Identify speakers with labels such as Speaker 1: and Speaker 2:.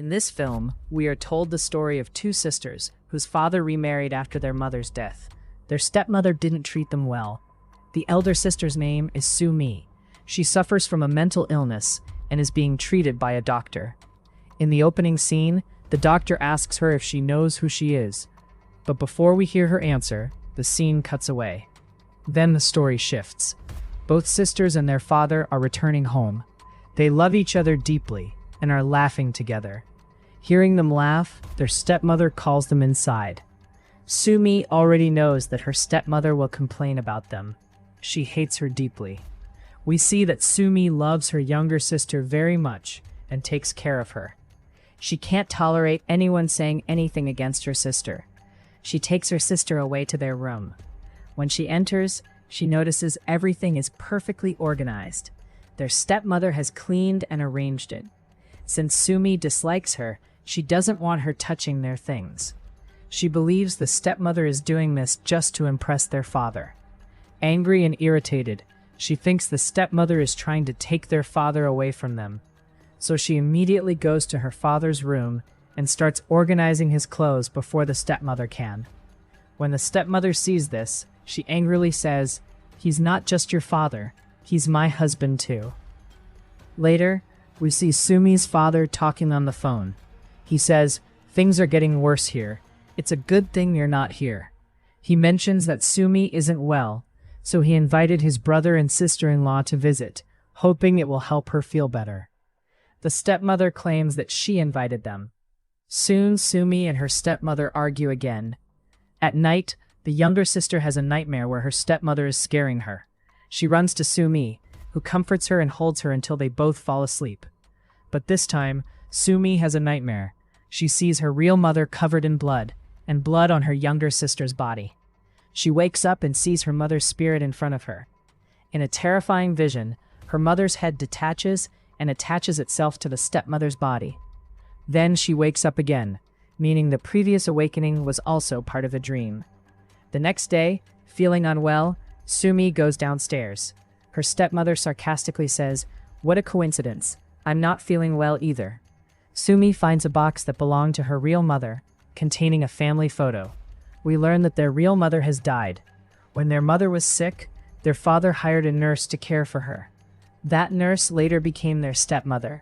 Speaker 1: In this film, we are told the story of two sisters whose father remarried after their mother's death. Their stepmother didn't treat them well. The elder sister's name is Sumi. She suffers from a mental illness and is being treated by a doctor. In the opening scene, the doctor asks her if she knows who she is. But before we hear her answer, the scene cuts away. Then the story shifts. Both sisters and their father are returning home. They love each other deeply and are laughing together. Hearing them laugh, their stepmother calls them inside. Sumi already knows that her stepmother will complain about them. She hates her deeply. We see that Sumi loves her younger sister very much and takes care of her. She can't tolerate anyone saying anything against her sister. She takes her sister away to their room. When she enters, she notices everything is perfectly organized. Their stepmother has cleaned and arranged it. Since Sumi dislikes her, she doesn't want her touching their things. She believes the stepmother is doing this just to impress their father. Angry and irritated, she thinks the stepmother is trying to take their father away from them. So she immediately goes to her father's room and starts organizing his clothes before the stepmother can. When the stepmother sees this, she angrily says, "He's not just your father, he's my husband too." Later, we see Sumi's father talking on the phone. He says, "Things are getting worse here. It's a good thing you're not here." He mentions that Sumi isn't well, so he invited his brother and sister-in-law to visit, hoping it will help her feel better. The stepmother claims that she invited them. Soon, Sumi and her stepmother argue again. At night, the younger sister has a nightmare where her stepmother is scaring her. She runs to Sumi, who comforts her and holds her until they both fall asleep. But this time, Sumi has a nightmare. She sees her real mother covered in blood, and blood on her younger sister's body. She wakes up and sees her mother's spirit in front of her. In a terrifying vision, her mother's head detaches and attaches itself to the stepmother's body. Then she wakes up again, meaning the previous awakening was also part of a dream. The next day, feeling unwell, Sumi goes downstairs. Her stepmother sarcastically says, "What a coincidence. I'm not feeling well either." Sumi finds a box that belonged to her real mother, containing a family photo. We learn that their real mother has died. When their mother was sick, their father hired a nurse to care for her. That nurse later became their stepmother.